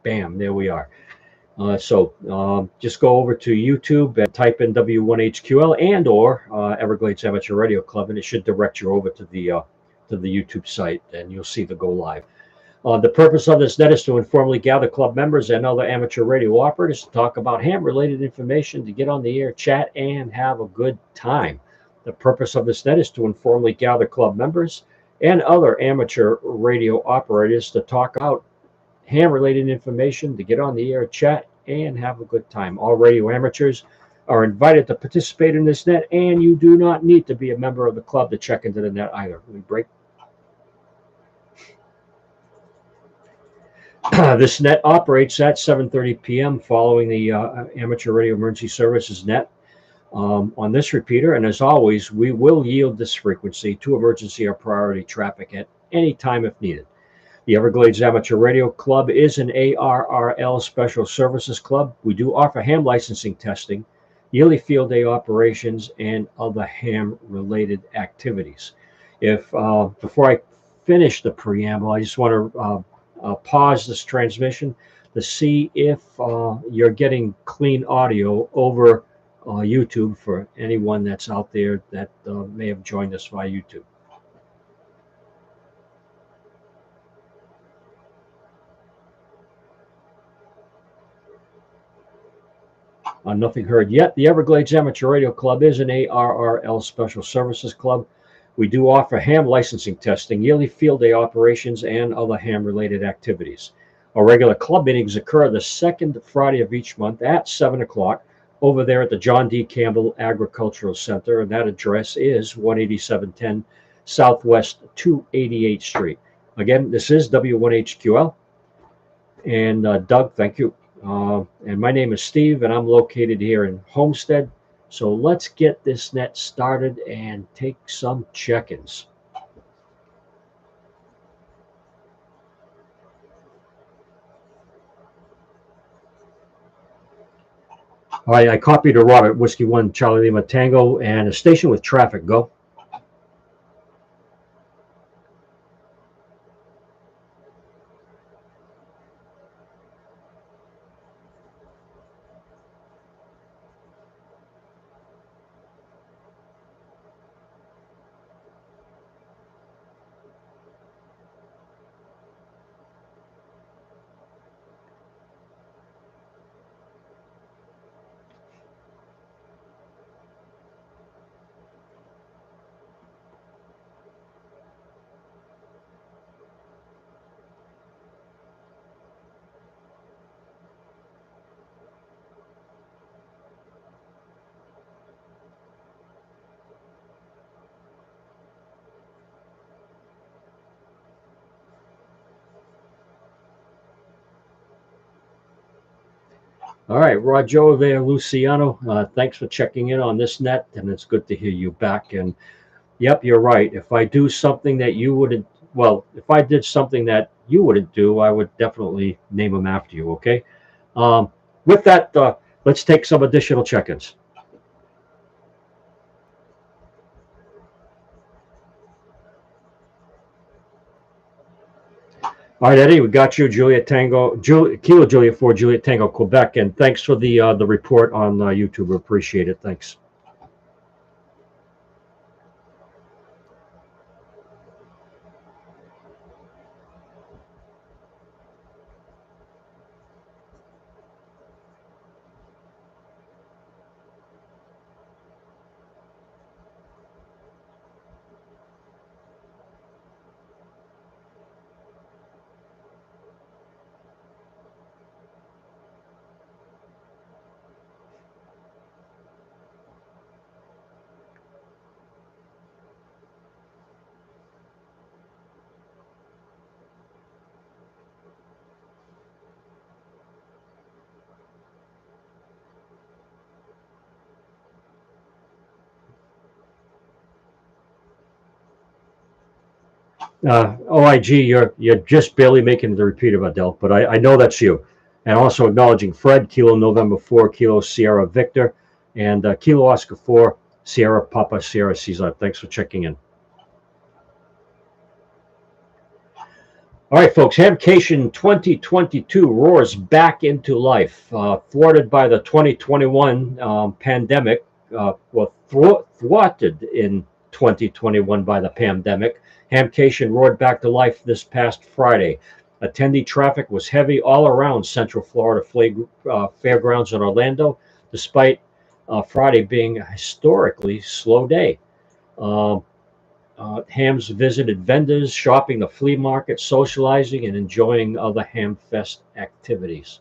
Bam, there we are. Just go over to YouTube and type in W1HQL and or Everglades Amateur Radio Club, and it should direct you over to the YouTube site, and you'll see the go live. The purpose of this net is to informally gather club members and other amateur radio operators to talk about ham-related information, to get on the air, chat, and have a good time. The purpose of this net is to informally gather club members and other amateur radio operators to talk about ham-related information, to get on the air, chat, and have a good time. All radio amateurs are invited to participate in this net, and you do not need to be a member of the club to check into the net either. Let me break. This net operates at 7:30 p.m. following the Amateur Radio Emergency Services net on this repeater. And as always, we will yield this frequency to emergency or priority traffic at any time if needed. The Everglades Amateur Radio Club is an ARRL Special Services Club. We do offer ham licensing testing, yearly field day operations, and other ham-related activities. Before I finish the preamble, I just want to pause this transmission to see if you're getting clean audio over YouTube for anyone that's out there that may have joined us via YouTube. Nothing heard yet. The Everglades Amateur Radio Club is an ARRL Special Services Club. We do offer ham licensing testing, yearly field day operations, and other ham-related activities. Our regular club meetings occur the second Friday of each month at 7 o'clock over there at the John D. Campbell Agricultural Center, and that address is 18710 Southwest 288th Street. Again, this is W1HQL. And Doug, thank you. And my name is Steve, and I'm located here in Homestead. So let's get this net started and take some check-ins. All right, I copied to Robert, Whiskey 1, Charlie Lima Tango, and a station with traffic. Go. All right, Roger there, Luciano. Thanks for checking in on this net, and it's good to hear you back. And yep, you're right. If I do something that you wouldn't, well, if I did something that you wouldn't do, I would definitely name them after you. Okay. With that, let's take some additional check-ins. All right, Eddie, we got you, Kilo Juliet 4, Juliet Tango, Quebec, and thanks for the report on YouTube. We appreciate it. Thanks. OIG, you're just barely making the repeater, Adele, but I know that's you. And also acknowledging Fred, Kilo November 4, Kilo Sierra Victor, and Kilo Oscar 4, Sierra Papa, Sierra Cesar. Thanks for checking in. All right, folks, Hamcation 2022 roars back into life. Thwarted by the 2021 pandemic, thwarted in 2021 by the pandemic, Hamcation roared back to life this past Friday. Attendee traffic was heavy all around Central Florida Fairgrounds in Orlando, despite Friday being a historically slow day. Um, Hams visited vendors, shopping the flea market, socializing, and enjoying other Hamfest activities.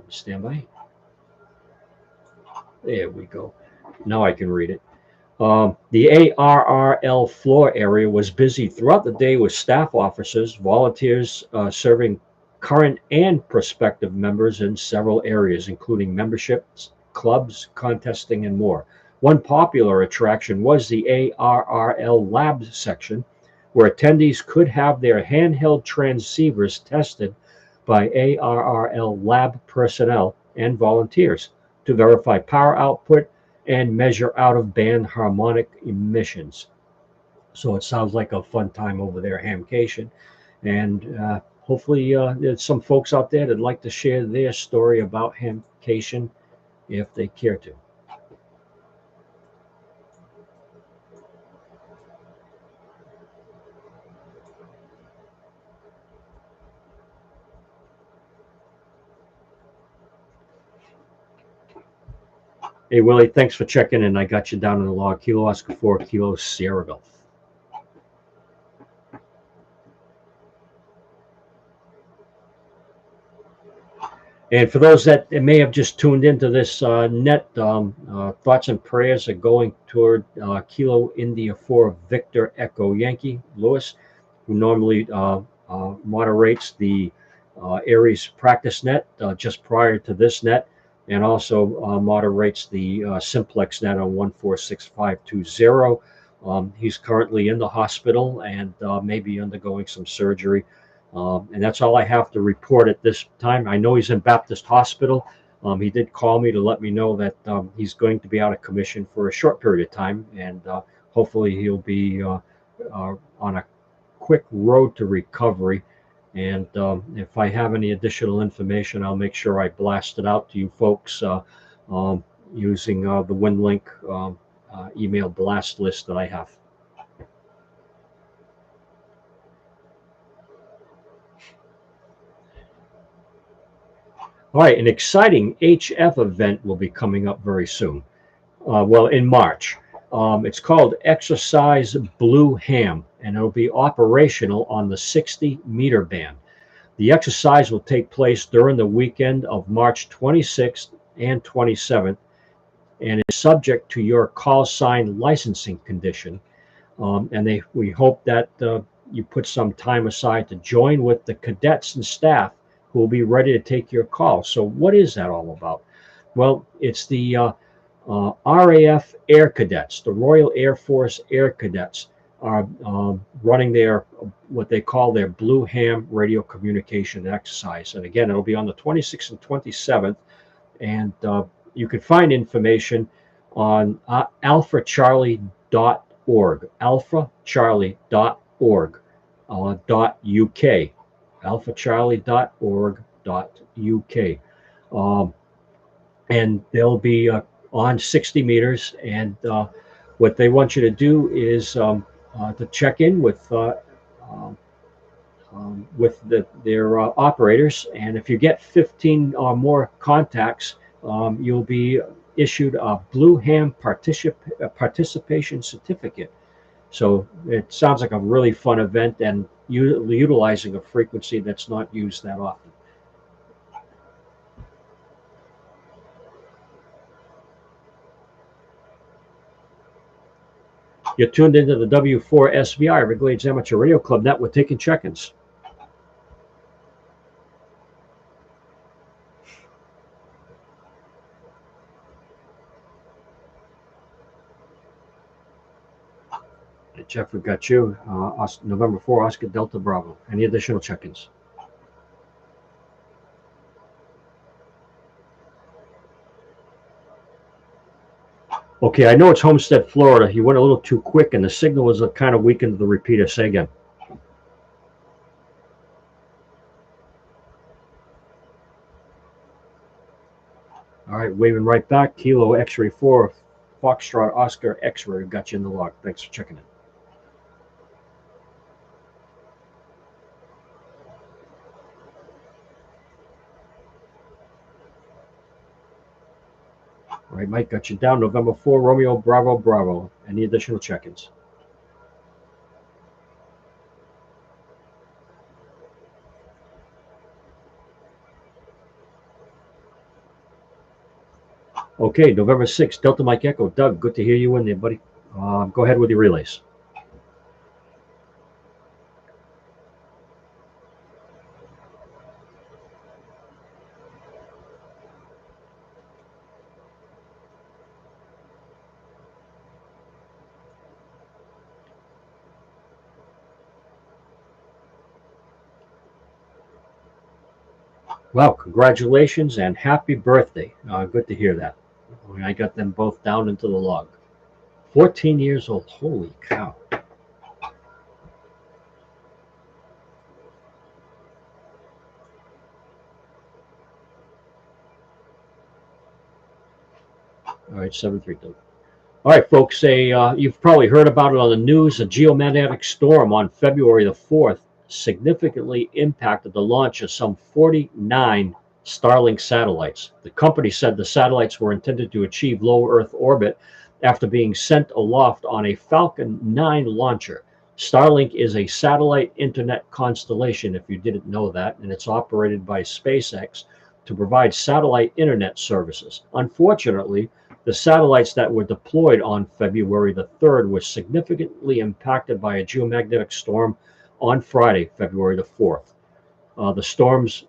Stand by. There we go. Now I can read it. The ARRL floor area was busy throughout the day with staff officers, volunteers serving current and prospective members in several areas, including memberships, clubs, contesting, and more. One popular attraction was the ARRL lab section, where attendees could have their handheld transceivers tested by ARRL lab personnel and volunteers to verify power output and measure out of band harmonic emissions. So it sounds like a fun time over there, Hamcation. And hopefully, there's some folks out there that'd like to share their story about Hamcation if they care to. Hey, Willie, thanks for checking in. I got you down in the log. Kilo Oscar 4, Kilo Sierra Golf. And for those that may have just tuned into this net, thoughts and prayers are going toward Kilo India 4 Victor Echo Yankee Lewis, who normally moderates the Aries practice net just prior to this net, and also moderates the Simplex net on 146520. He's currently in the hospital and may be undergoing some surgery. And that's all I have to report at this time. I know he's in Baptist Hospital. He did call me to let me know that he's going to be out of commission for a short period of time, and hopefully he'll be on a quick road to recovery. And if I have any additional information, I'll make sure I blast it out to you folks using the WinLink email blast list that I have. All right, an exciting HF event will be coming up very soon. Well, in March. It's called Exercise Blue Ham, and it'll be operational on the 60-meter band. The exercise will take place during the weekend of March 26th and 27th, and is subject to your call sign licensing condition. And we hope that you put some time aside to join with the cadets and staff who will be ready to take your call. So what is that all about? Well, it's the RAF Air Cadets, the Royal Air Force Air Cadets, are running their what they call their Blue Ham radio communication exercise. And again, it'll be on the 26th and 27th. And you can find information on alphacharlie.org, alphacharlie.org .uk, alphacharlie.org.uk. And they'll be on 60 meters. And what they want you to do is to check in with their operators. And if you get 15 or more contacts, you'll be issued a Blue Ham participation certificate. So it sounds like a really fun event and utilizing a frequency that's not used that often. You're tuned into the W4SVR Everglades Amateur Radio Club Net. We're taking check-ins. Jeff, we've got you. November 4, Oscar Delta Bravo. Any additional check-ins? Okay, I know it's Homestead, Florida. You went a little too quick, and the signal was kind of weak into the repeater. Say again. All right, waving right back. Kilo X-ray 4, Foxtrot Oscar X-ray. Got you in the log. Thanks for checking in. All right, Mike, got you down. November 4, Romeo Bravo Bravo. Any additional check-ins? Okay, November 6th, Delta Mike Echo. Doug, good to hear you in there, buddy. Go ahead with your relays. Wow, congratulations and happy birthday. Good to hear that. I got them both down into the log. 14 years old. Holy cow. All right, 732. All right, folks, you've probably heard about it on the news. A geomagnetic storm on February the 4th significantly impacted the launch of some 49 Starlink satellites. The company said the satellites were intended to achieve low Earth orbit after being sent aloft on a Falcon 9 launcher. Starlink is a satellite internet constellation, if you didn't know that, and it's operated by SpaceX to provide satellite internet services. Unfortunately, the satellites that were deployed on February the 3rd were significantly impacted by a geomagnetic storm on Friday, February the 4th. The storms,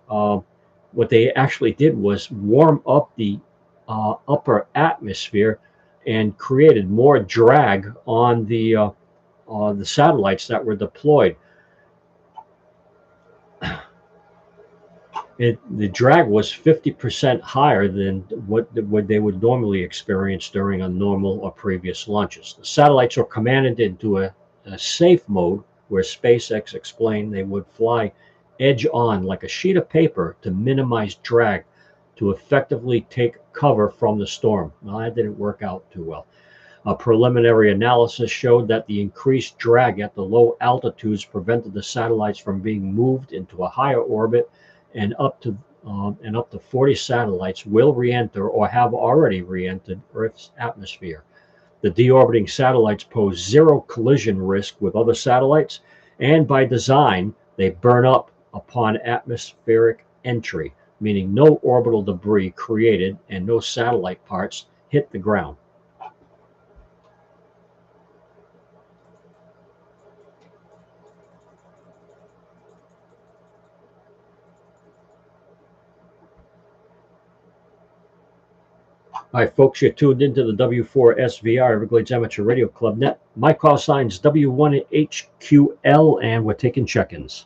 what they actually did was warm up the upper atmosphere and created more drag on the satellites that were deployed. The drag was 50% higher than what they would normally experience during a normal or previous launches. The satellites were commanded into a safe mode where SpaceX explained they would fly edge on like a sheet of paper to minimize drag to effectively take cover from the storm. Well, that didn't work out too well. A preliminary analysis showed that the increased drag at the low altitudes prevented the satellites from being moved into a higher orbit, and up to 40 satellites will re-enter or have already re-entered Earth's atmosphere. The deorbiting satellites pose zero collision risk with other satellites, and by design, they burn up upon atmospheric entry, meaning no orbital debris created and no satellite parts hit the ground. All right, folks, you're tuned into the W4SVR Everglades Amateur Radio Club Net. My call sign's W1HQL, and we're taking check-ins.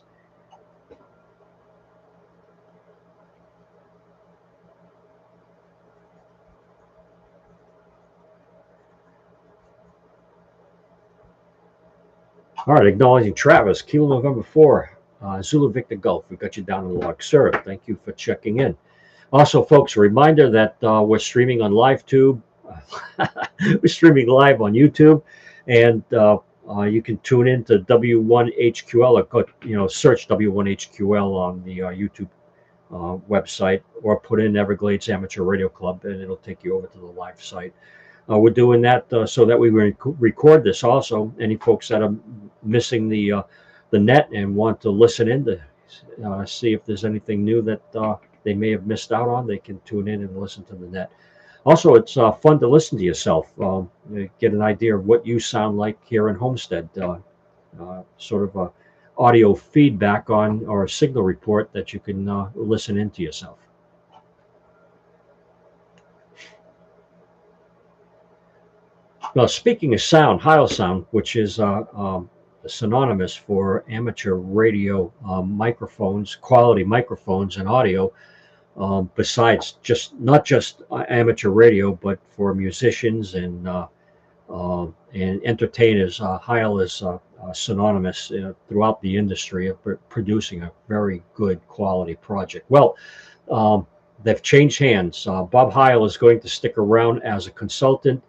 All right, acknowledging Travis, Kilo November 4, Zulu Victor Gulf. We got you down in the log, sir. Thank you for checking in. Also, folks, a reminder that we're streaming on LiveTube. We're streaming live on YouTube, and you can tune in to W1HQL or search W1HQL on the YouTube website, or put in Everglades Amateur Radio Club, and it'll take you over to the live site. We're doing that so that we record this also. Any folks that are missing the net and want to listen in to see if there's anything new that they may have missed out on, they can tune in and listen to the net. Also, it's fun to listen to yourself, get an idea of what you sound like here in Homestead, sort of a audio feedback on, or a signal report that you can listen into yourself. Now, speaking of sound, Heil Sound, which is synonymous for amateur radio microphones, quality microphones and audio, besides not just amateur radio, but for musicians and entertainers. Heil is synonymous throughout the industry of producing a very good quality project. Well, they've changed hands. Bob Heil is going to stick around as a consultant,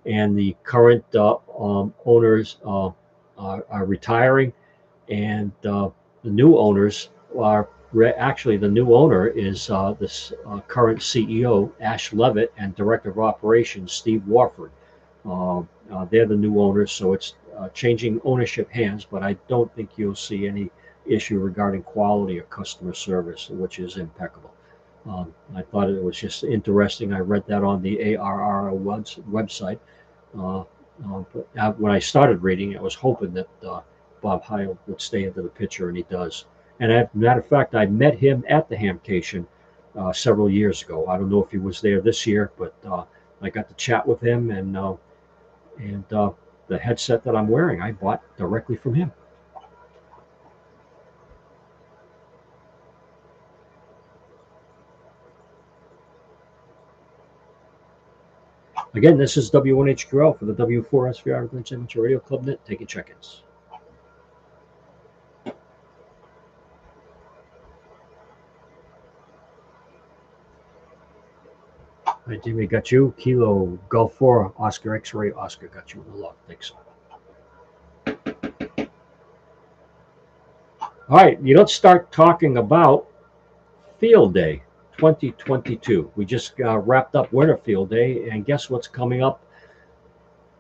and the current owners are retiring, and the new owners are actually the new owner is this current CEO Ash Levitt and Director of Operations Steve Warford. They're the new owners, so it's changing ownership hands, but I don't think you'll see any issue regarding quality or customer service, which is impeccable. I thought it was just interesting. I read that on the ARR website. But when I started reading, I was hoping that Bob Heil would stay into the picture, and he does. And as a matter of fact, I met him at the Hamcation several years ago. I don't know if he was there this year, but I got to chat with him, and the headset that I'm wearing, I bought directly from him. Again, this is W1HQL for the W4SV Everglades Amateur Radio Club Net, taking check-ins. All right, Jimmy, got you. Kilo Golf 4, Oscar X-Ray, Oscar got you in the log. Thanks. All right, let's start talking about Field Day 2022. We just wrapped up Winter Field Day, and guess what's coming up?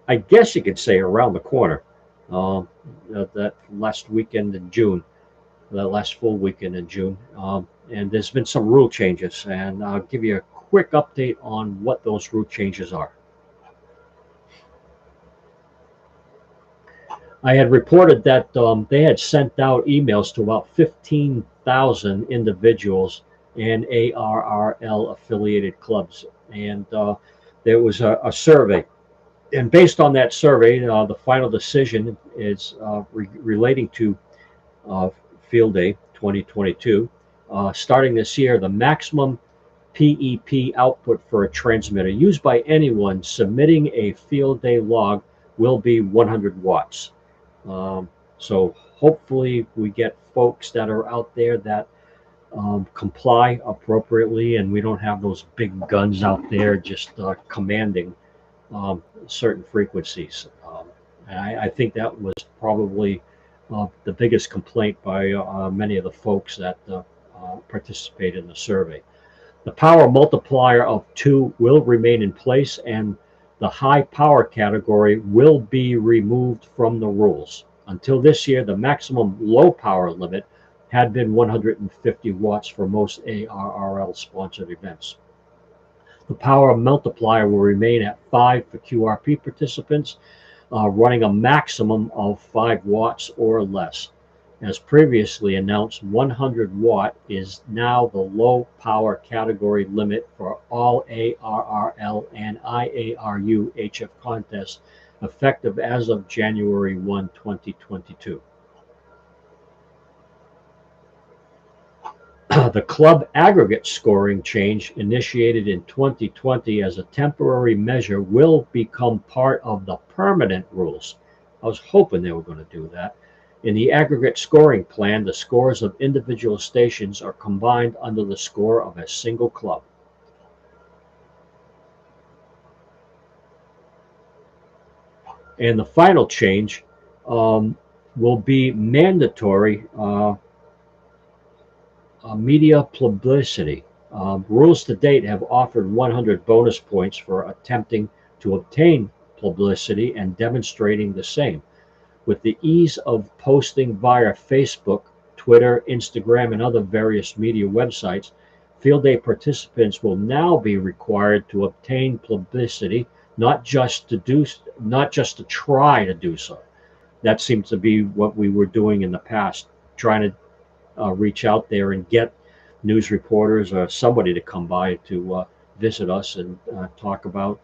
I guess you could say around the corner. That last weekend in June, that last full weekend in June. And there's been some rule changes, and I'll give you a quick update on what those rule changes are. I had reported that they had sent out emails to about 15,000 individuals and ARRL affiliated clubs, and there was a survey. And based on that survey, the final decision is relating to Field Day 2022. Starting this year, the maximum PEP output for a transmitter used by anyone submitting a Field Day log will be 100 watts. So hopefully we get folks that are out there that comply appropriately, and we don't have those big guns out there just commanding certain frequencies. And I think that was probably the biggest complaint by many of the folks that participate in the survey. The power multiplier of 2 will remain in place, and the high power category will be removed from the rules. Until this year, the maximum low power limit had been 150 watts for most ARRL sponsored events. The power multiplier will remain at 5 for QRP participants, running a maximum of 5 watts or less. As previously announced, 100 watt is now the low power category limit for all ARRL and IARU HF contests, effective as of January 1, 2022. The club aggregate scoring change, initiated in 2020 as a temporary measure, will become part of the permanent rules. I was hoping they were going to do that. In the aggregate scoring plan, the scores of individual stations are combined under the score of a single club. And the final change will be mandatory media publicity. Rules to date have offered 100 bonus points for attempting to obtain publicity and demonstrating the same. With the ease of posting via Facebook, Twitter, Instagram, and other various media websites, Field Day participants will now be required to obtain publicity, not just to try to do so. That seems to be what we were doing in the past, trying to reach out there and get news reporters or somebody to come by to visit us and talk about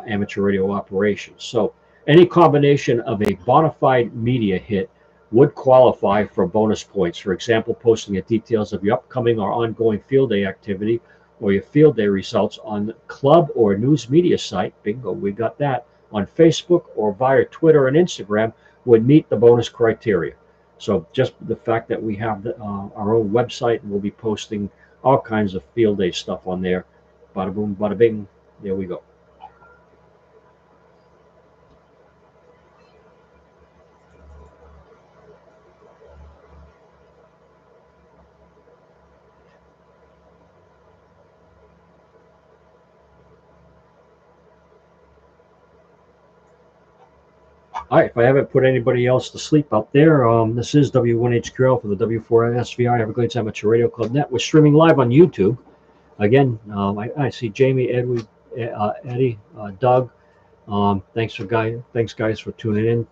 amateur radio operations. So any combination of a bona fide media hit would qualify for bonus points. For example, posting the details of your upcoming or ongoing Field Day activity or your Field Day results on club or news media site, bingo, we got that, on Facebook or via Twitter and Instagram would meet the bonus criteria. So just the fact that we have our own website, and we'll be posting all kinds of field day stuff on there. Bada boom, bada bing. There we go. All right, if I haven't put anybody else to sleep out there, this is W1HQL for the W4SVI Everglades Amateur Radio Club Net. We're streaming live on YouTube. Again, I see Jamie, Eddie, Doug. Thanks guys for tuning in.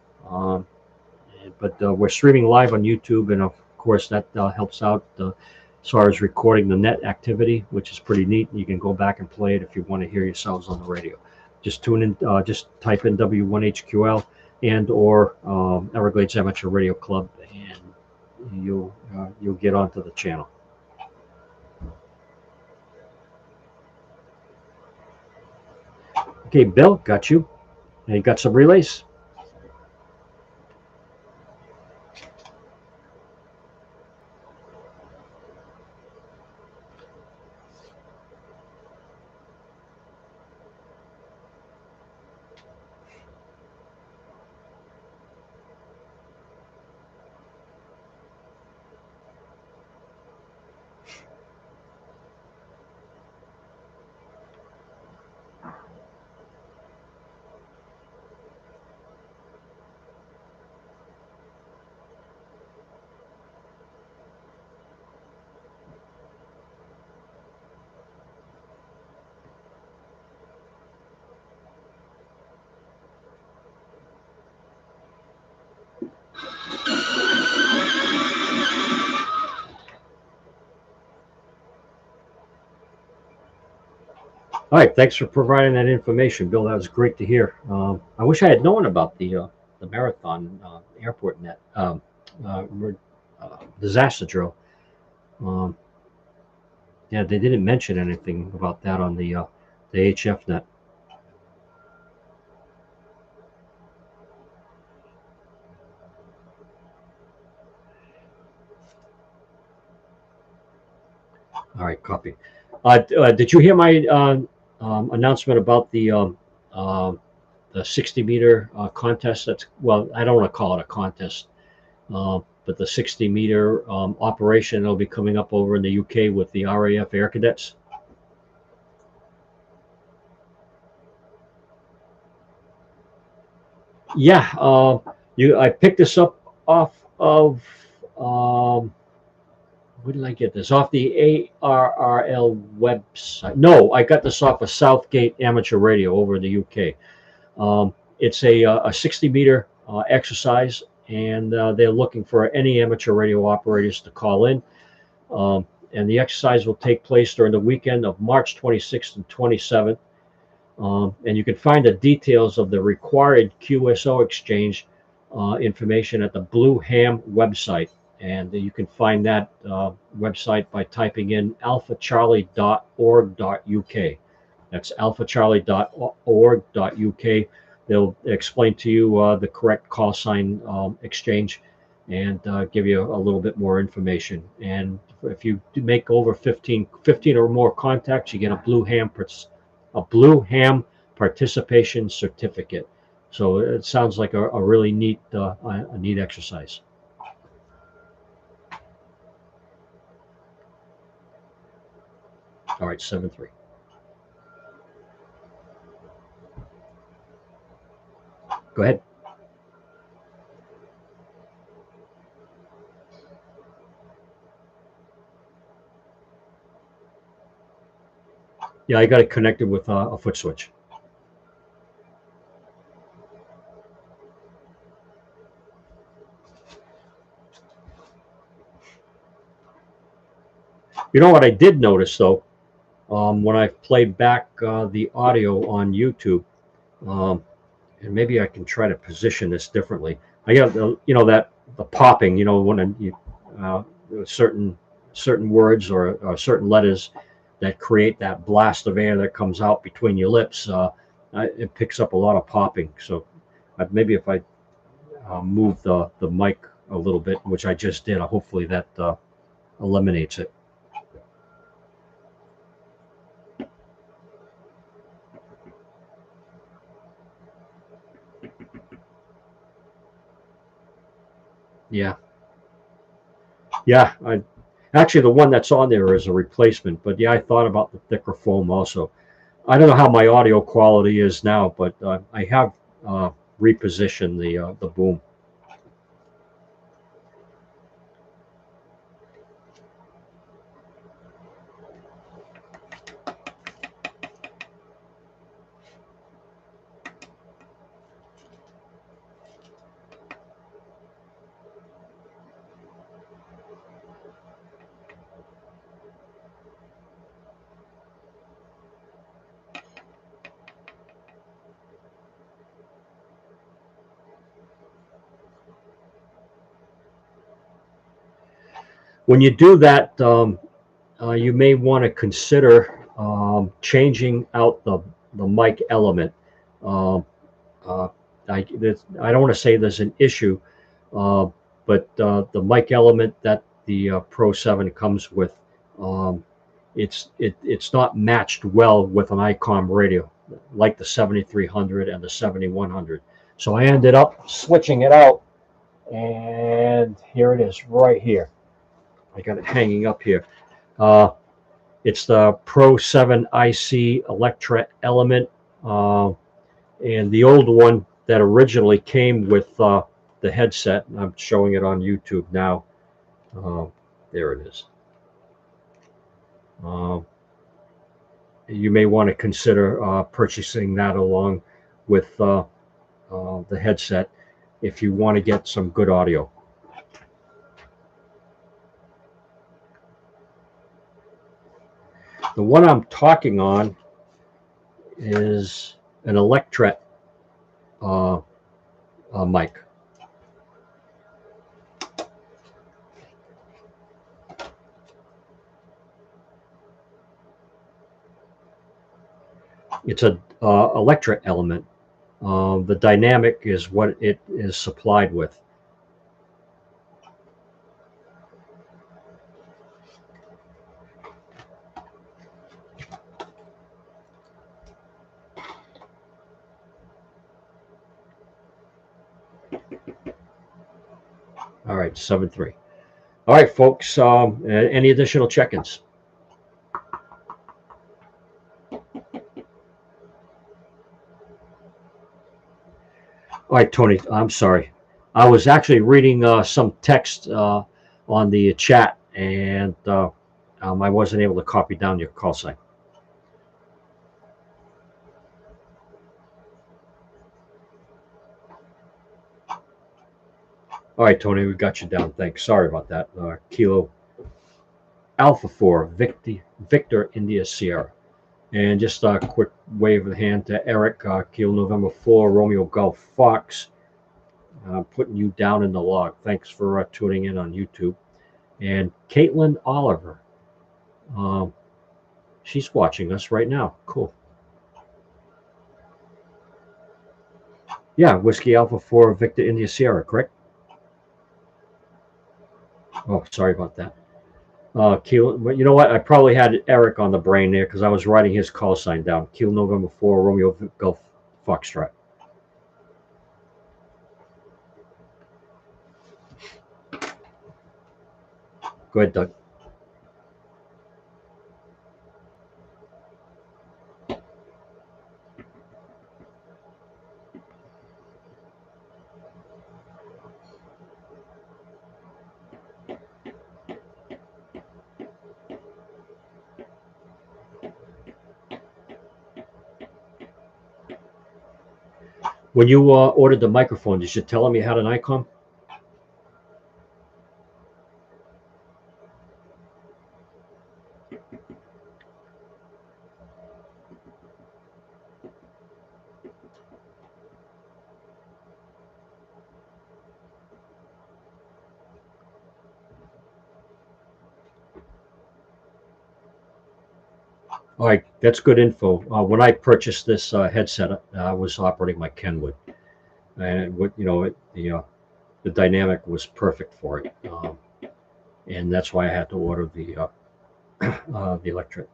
But we're streaming live on YouTube, and of course that helps out as far as recording the net activity, which is pretty neat. You can go back and play it if you want to hear yourselves on the radio. Just tune in, just type in W1HQL and or Everglades Amateur Radio Club, and you'll get onto the channel. Okay, Bill, got you. And you got some relays? All right, thanks for providing that information, Bill. That was great to hear. I wish I had known about the marathon airport net disaster drill. Yeah, they didn't mention anything about that on the HF net. All right, copy. Did you hear my announcement about the 60-meter contest? I don't want to call it a contest, but the 60-meter operation that'll be coming up over in the UK with the RAF Air Cadets. Yeah, I picked this up off of where did I get this? Off the ARRL website. No, I got this off of Southgate Amateur Radio over in the UK. It's a 60-meter exercise, and they're looking for any amateur radio operators to call in. And the exercise will take place during the weekend of March 26th and 27th. And you can find the details of the required QSO exchange information at the Blue Ham website. And you can find that website by typing in alphacharlie.org.uk. That's alphacharlie.org.uk. They'll explain to you the correct call sign exchange and give you a little bit more information. And if you make over 15 or more contacts, you get a Blue Ham participation certificate. So it sounds like a really neat exercise. All right, 7-3. Go ahead. Yeah, I got it connected with a foot switch. You know what I did notice though, when I played back the audio on YouTube, and maybe I can try to position this differently. I got that the popping, when you certain words or certain letters that create that blast of air that comes out between your lips. It picks up a lot of popping. So maybe if I move the mic a little bit, which I just did, hopefully that eliminates it. Yeah, yeah. Actually, the one that's on there is a replacement, but yeah, I thought about the thicker foam also. I don't know how my audio quality is now, but I have repositioned the boom. When you do that, you may want to consider changing out the mic element. Um, uh, I don't want to say there's an issue, uh, but the mic element that the Pro 7 comes with, um, it's not matched well with an ICOM radio like the 7300 and the 7100. So I ended up switching it out, and here it is right here. I got it hanging up here. Uh, it's the Pro 7 IC Electret Element, uh, and the old one that originally came with the headset. I'm showing it on YouTube now. Uh, there it is. Uh, you may want to consider purchasing that along with the headset if you want to get some good audio. The one I'm talking on is an Electret uh, mic. It's a Electret element. The dynamic is what it is supplied with. All right, 7.3. All right, folks. Any additional check-ins? All right, Tony. I'm sorry. I was actually reading some text on the chat, and I wasn't able to copy down your call sign. All right, Tony, we got you down. Thanks. Sorry about that. Kilo Alpha 4, Victor India Sierra. And just a quick wave of the hand to Eric, Kilo November 4, Romeo Golf Fox. Putting you down in the log. Thanks for tuning in on YouTube. And Caitlin Oliver. She's watching us right now. Cool. Yeah, Whiskey Alpha 4, Victor India Sierra, correct? Oh, sorry about that. Kilo, but you know what? I probably had Eric on the brain there because I was writing his call sign down. Kilo November 4, Romeo Golf Foxtrot. Go ahead, Doug. When you ordered the microphone, did you tell him you had an ICOM? All right, that's good info. When I purchased this headset, I was operating my Kenwood, and the dynamic was perfect for it, and that's why I had to order the Electret.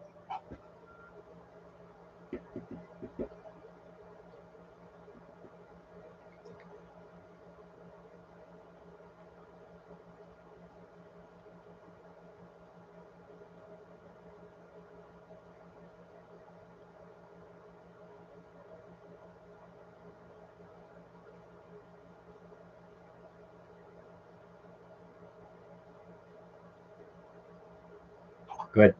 Good.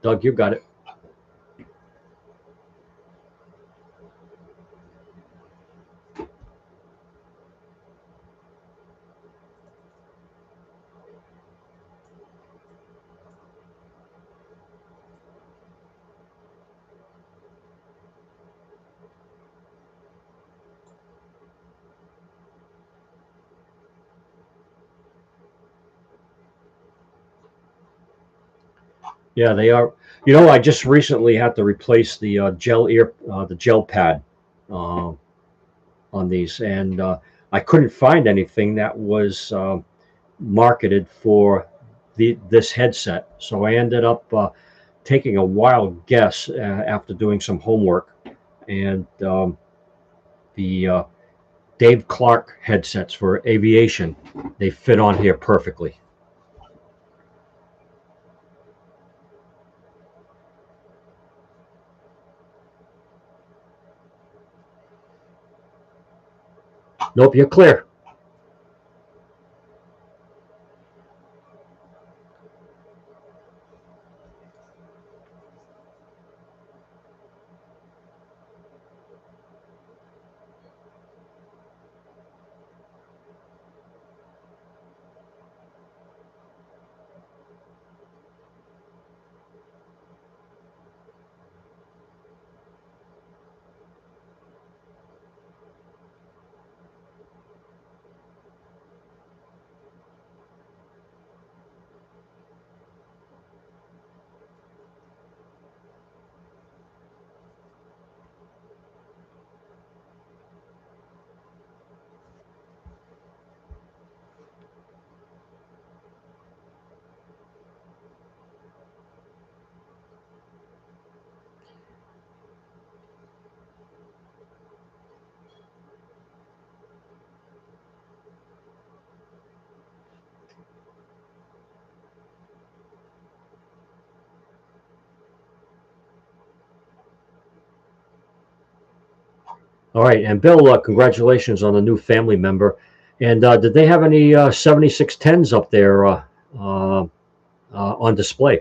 Doug, you got it. Yeah, they are. I just recently had to replace the gel pad uh, on these, and I couldn't find anything that was marketed for this headset. So I ended up taking a wild guess after doing some homework, and the Dave Clark headsets for aviation, they fit on here perfectly. Nope, you're clear. All right, and Bill, congratulations on the new family member. And did they have any 7610s up there on display?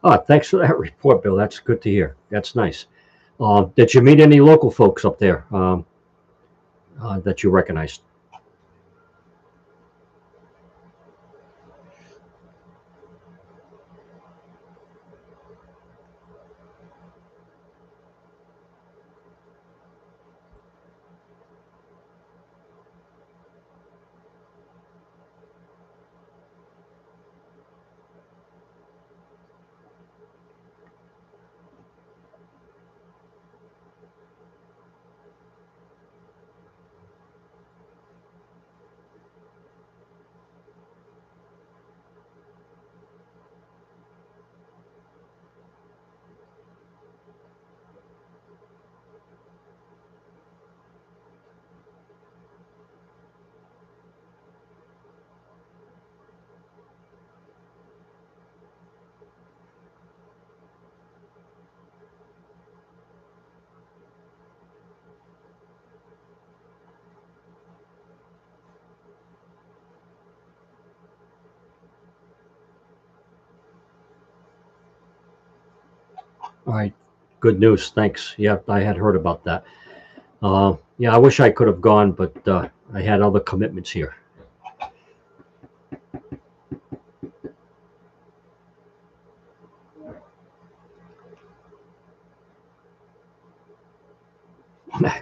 Oh, thanks for that report, Bill. That's good to hear. That's nice. Did you meet any local folks up there that you recognized? right. Good news. Thanks. Yeah, I had heard about that. Yeah, I wish I could have gone, but I had other commitments here.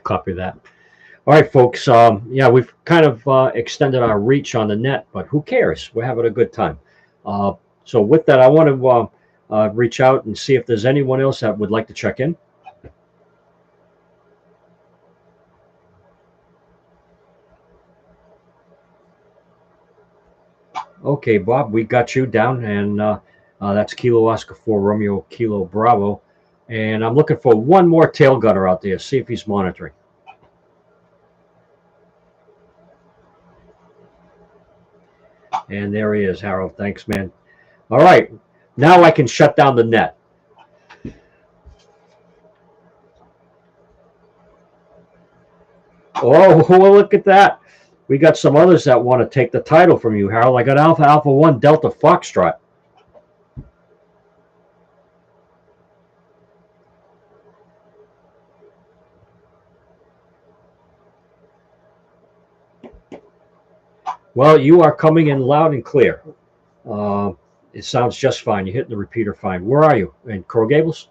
Copy that. All right, folks. Yeah, we've kind of extended our reach on the net, but who cares? We're having a good time. Uh, so, with that, I want to reach out and see if there's anyone else that would like to check in. Okay, Bob, we got you down, and that's Kilo Oscar 4 Romeo Kilo Bravo. And I'm looking for one more tail gunner out there. See if he's monitoring. And there he is, Harold. Thanks, man. All right, now I can shut down the net. Oh, well, look at that. We got some others that want to take the title from you, Harold. I got Alpha Alpha 1 Delta Foxtrot. Well, you are coming in loud and clear. Uh, it sounds just fine. You're hitting the repeater fine. Where are you? In Coral Gables?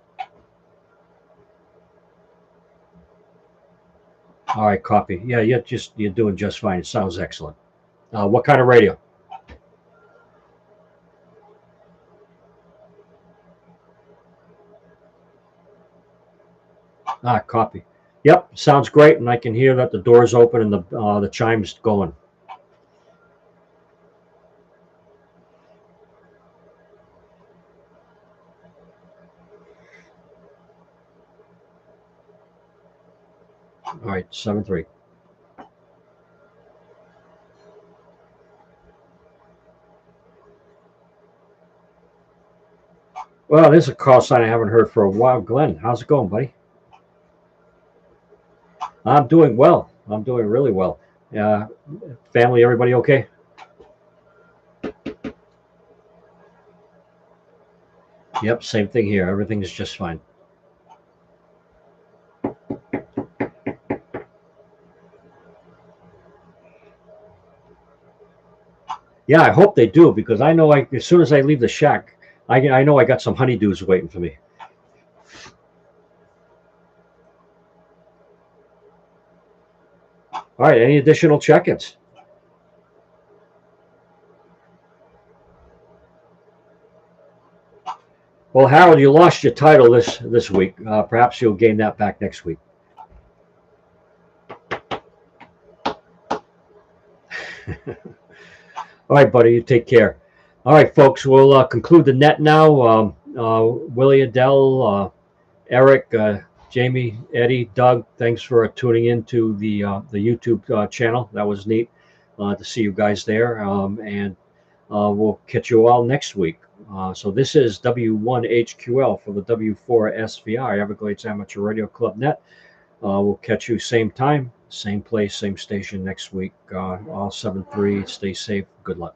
All right, copy. Yeah, you're doing just fine. It sounds excellent. What kind of radio? Copy. Yep, sounds great, and I can hear that the door's open and the chimes going. All right, 7-3. Well, there's a call sign I haven't heard for a while. Glenn, how's it going, buddy? I'm doing well. I'm doing really well. Uh, Family, everybody okay? Yep, same thing here. Everything is just fine. Yeah, I hope they do because I know as soon as I leave the shack, I know I got some honeydews waiting for me. All right, any additional check-ins? Well, Harold, you lost your title this week. Perhaps you'll gain that back next week. All right, buddy, you take care. All right, folks, we'll conclude the net now. Willie, Adele, Eric, Jamie, Eddie, Doug, thanks for tuning in to the YouTube channel. That was neat to see you guys there. And we'll catch you all next week. So this is W1HQL for the W4SVI, Everglades Amateur Radio Club Net. We'll catch you same time, same place, same station next week. All 7-3. Stay safe. Good luck.